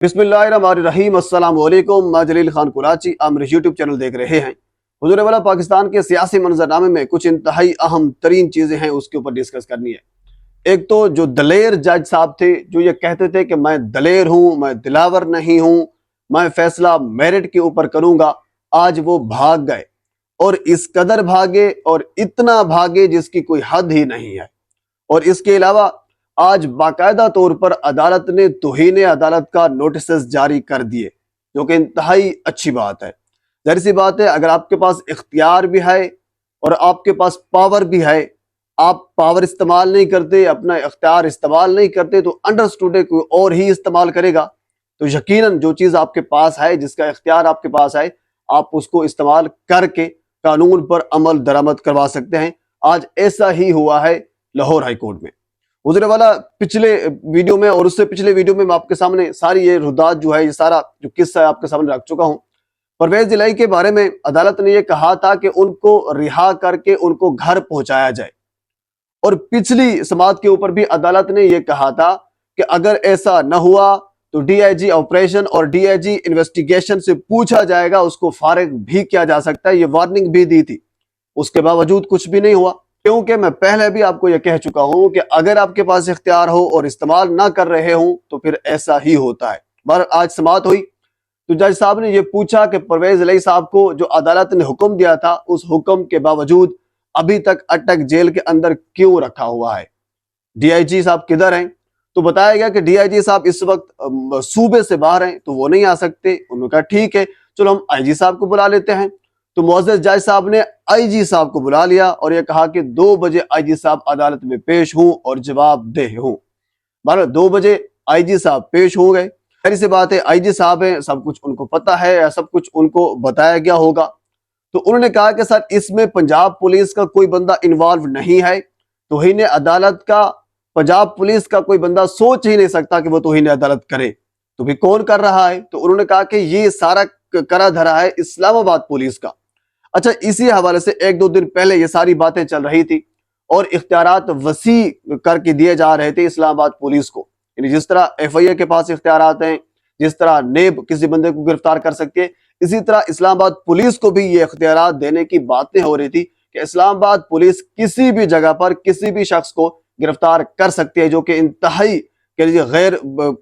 बिस्मिल्लाहिर्रहमानिर्रहीम अस्सलाम वालेकुम। मैं जलील खान कुराची, आप मेरे यूट्यूब चैनल देख रहे हैं। हुजूर वाला पाकिस्तान के सियासी मंजरनामे में कुछ इंतहाई अहम तरीन चीज़ें हैं, उसके ऊपर डिस्कस करनी है। एक तो जो दलेर जज साहब थे, जो ये कहते थे कि मैं दलेर हूँ, मैं दिलावर नहीं हूँ, मैं फैसला मेरिट के ऊपर करूँगा, आज वो भाग गए और इस कदर भागे और इतना भागे जिसकी कोई हद ही नहीं है। और इसके अलावा आज बाकायदा तौर पर अदालत ने तौहीन अदालत का नोटिस जारी कर दिए, जो कि इंतहाई अच्छी बात है। जाहिर सी बात है, अगर आपके पास इख्तियार भी है और आपके पास पावर भी है, आप पावर इस्तेमाल नहीं करते, अपना इख्तियार इस्तेमाल नहीं करते, तो अंडरस्टूड है कोई और ही इस्तेमाल करेगा। तो यकीनन जो चीज़ आपके पास है, जिसका इख्तियार आपके पास है, आप उसको इस्तेमाल करके कानून पर अमल दरामद करवा सकते हैं। आज ऐसा ही हुआ है लाहौर हाई कोर्ट में। हुज़ूर वाला पिछले वीडियो में और उससे पिछले वीडियो में मैं आपके सामने सारी ये रुदात जो है, ये सारा जो किस्सा है आपके सामने रख चुका हूँ। परवेज इलाही के बारे में अदालत ने ये कहा था कि उनको रिहा करके उनको घर पहुंचाया जाए, और पिछली समात के ऊपर भी अदालत ने ये कहा था कि अगर ऐसा न हुआ तो डीआईजी ऑपरेशन और डीआईजी इन्वेस्टिगेशन से पूछा जाएगा, उसको फारिग भी किया जा सकता है। ये वार्निंग भी दी थी, उसके बावजूद कुछ भी नहीं हुआ। क्योंकि मैं पहले भी आपको यह कह चुका हूं कि अगर आपके पास इख्तियार हो और इस्तेमाल ना कर रहे हो तो फिर ऐसा ही होता है। पर आज समात हुई तो जज साहब ने यह पूछा कि परवेज इलाही साहब को जो अदालत ने हुक्म दिया था, उस हुक्म के बावजूद अभी तक अटक जेल के अंदर क्यों रखा हुआ है, डीआईजी साहब किधर हैं? तो बताया गया कि डीआईजी साहब इस वक्त सूबे से बाहर हैं, तो वो नहीं आ सकते। उन्होंने कहा ठीक है, चलो हम आईजी साहब को बुला लेते हैं। तो मुअज़्ज़ज़ जज साहब ने आईजी साहब को बुला लिया और यह कहा कि 2 बजे आईजी साहब अदालत में पेश हूं और जवाबदेह हूं। 2 बजे आईजी साहब पेश हो गए। जाहिर सी बात है, आईजी साहब हैं, सब कुछ उनको पता है या सब कुछ उनको बताया गया होगा। तो उन्होंने कहा कि सर, इसमें पंजाब पुलिस का कोई बंदा इन्वॉल्व नहीं है, तौहीन अदालत का पंजाब पुलिस का कोई बंदा सोच ही नहीं सकता कि वो तौहीन अदालत करे, तो भी कौन कर रहा है? तो उन्होंने कहा कि ये सारा करा धरा है इस्लामाबाद पुलिस का। अच्छा, इसी हवाले से 1-2 दिन पहले ये सारी बातें चल रही थी और इख्तियारात वसी करके दिए जा रहे थे इस्लामाबाद पुलिस को। यानी जिस तरह एफआईए के पास इख्तियारात हैं, जिस तरह नेब किसी बंदे को गिरफ्तार कर सकती है, इसी तरह इस्लामाबाद पुलिस को भी ये इख्तियारात देने की बातें हो रही थी कि इस्लामाबाद पुलिस किसी भी जगह पर किसी भी शख्स को गिरफ्तार कर सकती है, जो कि इंतहाई कह लीजिए गैर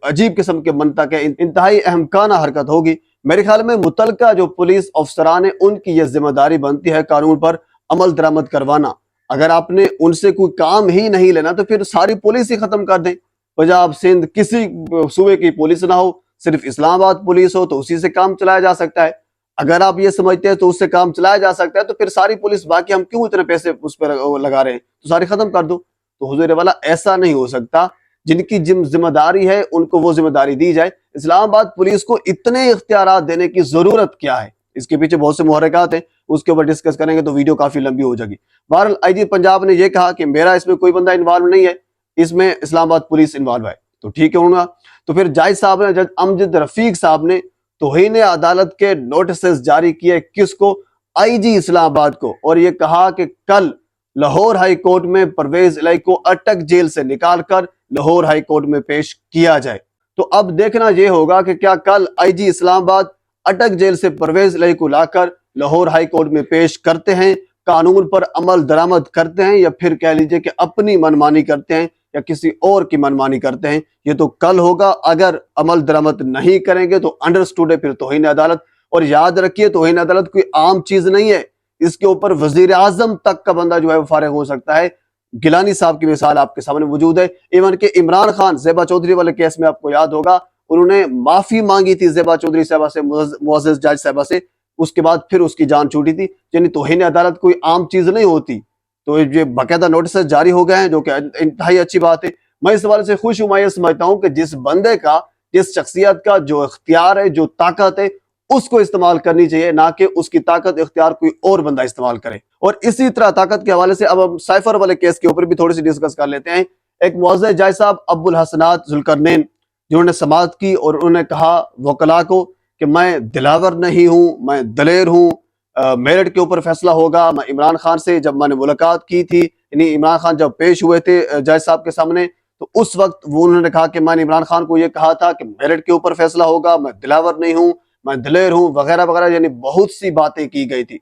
अजीब किस्म के मंतक है, इंतहाई अहमकाना हरकत होगी। मेरे ख्याल में मुतलका जो पुलिस अफसरान है, उनकी यह जिम्मेदारी बनती है कानून पर अमल दरामद करवाना। अगर आपने उनसे कोई काम ही नहीं लेना तो फिर सारी पुलिस ही खत्म कर दें। पंजाब सिंध किसी सूबे की पुलिस ना हो, सिर्फ इस्लामाबाद पुलिस हो, तो उसी से काम चलाया जा सकता है। अगर आप ये समझते हैं तो उससे काम चलाया जा सकता है, तो फिर सारी पुलिस, बाकी हम क्यों इतने पैसे उस पर लगा रहे हैं, तो सारी खत्म कर दो। तो हुजूर वाला ऐसा नहीं हो सकता। जिनकी जिम्मेदारी है उनको वो जिम्मेदारी दी जाए। इस्लामाबाद पुलिस को इतने इख्तियारात देने की जरूरत क्या है? इसके पीछे बहुत से मुहर्रिकात हैं, उसके ऊपर डिस्कस करेंगे तो वीडियो काफी लंबी हो जाएगी। बहरहाल आईजी पंजाब ने यह कहा कि मेरा इसमें कोई बंदा इन्वॉल्व नहीं है, इसमें इस्लामाबाद पुलिस इन्वॉल्व है। तो ठीक है होगा। तो फिर जज साहब ने, जज अमजद रफीक साहब ने तौहीन अदालत के नोटिस जारी किए, किसको? आईजी इस्लामाबाद को, और ये कहा कि कल लाहौर हाई कोर्ट में परवेज इलाही को अटक जेल से निकालकर लाहौर हाई कोर्ट में पेश किया जाए। तो अब देखना यह होगा कि क्या कल आईजी इस्लामाबाद अटक जेल से परवेज इलाही को लाकर लाहौर हाई कोर्ट में पेश करते हैं, कानून पर अमल दरामद करते हैं, या फिर कह लीजिए कि अपनी मनमानी करते हैं या किसी और की मनमानी करते हैं। ये तो कल होगा। अगर अमल दरामद नहीं करेंगे तो अंडरस्टूड है फिर तौहीन अदालत। और याद रखिए, तौहीन अदालत कोई आम चीज नहीं है, इसके ऊपर वजीर आजम तक का बंदा जो है वो फारिग हो सकता है। गिलानी साहब की मिसाल आपके सामने मौजूद है। इवन के इमरान खान ज़ेबा चौधरी वाले केस में आपको याद होगा, उन्होंने माफी मांगी थी ज़ेबा चौधरी साहबा से, मुअज़्ज़ज़ जज साहबा से, उसके बाद फिर उसकी जान छूटी थी। यानी तौहीन अदालत कोई आम चीज नहीं होती। तो ये बाकायदा नोटिस जारी हो गए हैं, जो कि इंतहाई अच्छी बात है। मैं इस हवाले से खुश हूं। मैं ये समझता हूं कि जिस बंदे का, जिस शख्सियत का जो इख्तियार है, जो ताकत है, उसको इस्तेमाल करनी चाहिए, ना कि उसकी ताकत इख्तियार कोई और बंदा इस्तेमाल करे। और इसी तरह ताकत के हवाले से अब हम साइफर वाले केस के ऊपर भी थोड़ी सी डिस्कस कर लेते हैं। एक मुअज़्ज़ज़ जज साहब अब्बुल हसनात ज़ुल्करनैन, जिन्होंने समाअत की और उन्होंने कहा वकला को कि मैं दिलावर नहीं हूँ, मैं दलेर हूँ, मेरिट के ऊपर फैसला होगा। मैं इमरान खान से जब मैंने मुलाकात की थी, यानी इमरान खान जब पेश हुए थे जज साहब के सामने, تو اس وقت وہ انہوں نے کہا کہ میں نے عمران خان کو یہ کہا تھا کہ میرٹ کے اوپر فیصلہ ہوگا، میں دلاور نہیں ہوں، میں دلیر ہوں، وغیرہ وغیرہ، یعنی بہت سی باتیں کی گئی تھی۔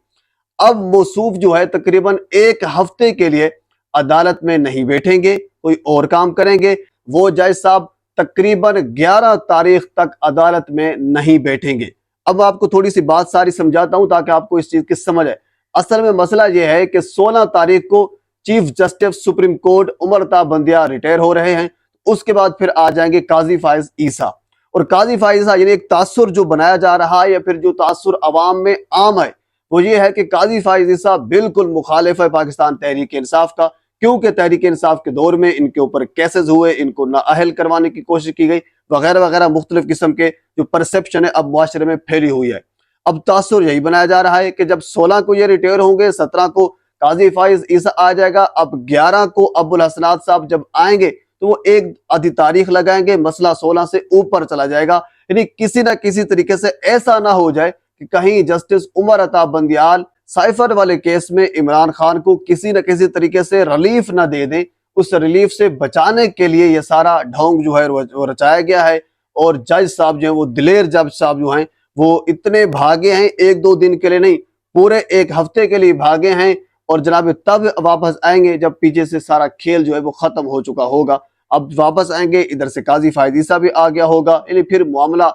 اب موصوف جو ہے تقریباً ایک ہفتے کے لیے عدالت میں نہیں بیٹھیں گے، کوئی اور کام کریں گے۔ وہ جج صاحب تقریباً 11 تاریخ تک عدالت میں نہیں بیٹھیں گے۔ اب آپ کو تھوڑی سی بات ساری سمجھاتا ہوں تاکہ آپ کو اس چیز کی سمجھ ہے۔ اصل میں مسئلہ یہ ہے کہ 16 تاریخ کو چیف جسٹس سپریم کورٹ عمر تا بندیا ریٹائر ہو رہے ہیں۔ اس کے بعد پھر آ جائیں گے قاضی فائز عیسیٰ، اور قاضی فائز عیسیٰ یعنی ایک تاثر جو بنایا جا رہا ہے یا پھر جو تاثر عوام میں عام ہے وہ یہ ہے کہ قاضی فائز عیسیٰ بالکل مخالف ہے پاکستان تحریک انصاف کا، کیونکہ تحریک انصاف کے دور میں ان کے اوپر کیسز ہوئے، ان کو نااہل کروانے کی کوشش کی گئی، وغیرہ وغیرہ، مختلف قسم کے جو پرسپشن ہے اب معاشرے میں پھیلی ہوئی ہے۔ اب تاثر یہی بنایا جا رہا ہے کہ جب 16 کو یہ ریٹائر ہوں گے، 17 کو قاضی فائز عیسیٰ آ جائے گا، اب 11 کو ابو الحسنات صاحب جب آئیں گے تو وہ ایک آدھی تاریخ لگائیں گے، مسئلہ 16 سے اوپر چلا جائے گا۔ یعنی کسی نہ کسی طریقے سے ایسا نہ ہو جائے کہ کہیں جسٹس عمر عطا بندیال سائفر والے کیس میں عمران خان کو کسی نہ کسی طریقے سے ریلیف نہ دے دیں۔ اس ریلیف سے بچانے کے لیے یہ سارا ڈھونگ جو ہے وہ رچایا گیا ہے، اور جج صاحب جو ہیں وہ دلیر جج صاحب جو ہیں وہ اتنے بھاگے ہیں، ایک دو دن کے لیے نہیں، پورے ایک ہفتے کے لیے بھاگے ہیں، اور جناب تب واپس آئیں گے جب پیچھے سے سارا کھیل جو ہے وہ ختم ہو چکا ہوگا۔ اب واپس آئیں گے، ادھر سے قاضی فائز عیسیٰ بھی آ گیا ہوگا، یعنی پھر معاملہ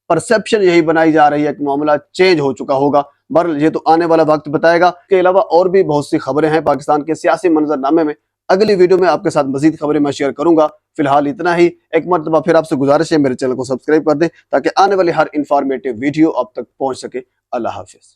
پرسپشن یہی بنائی جا رہی ہے کہ معاملہ چینج ہو چکا ہوگا۔ بہرحال یہ تو آنے والا وقت بتائے گا۔ اس کے علاوہ اور بھی بہت سی خبریں ہیں پاکستان کے سیاسی منظر نامے میں، اگلی ویڈیو میں آپ کے ساتھ مزید خبریں میں شیئر کروں گا۔ فی الحال اتنا ہی۔ ایک مرتبہ پھر آپ سے گزارش ہے میرے چینل کو سبسکرائب کر دیں تاکہ آنے والی ہر انفارمیٹیو ویڈیو آپ تک پہنچ سکے۔ اللہ حافظ۔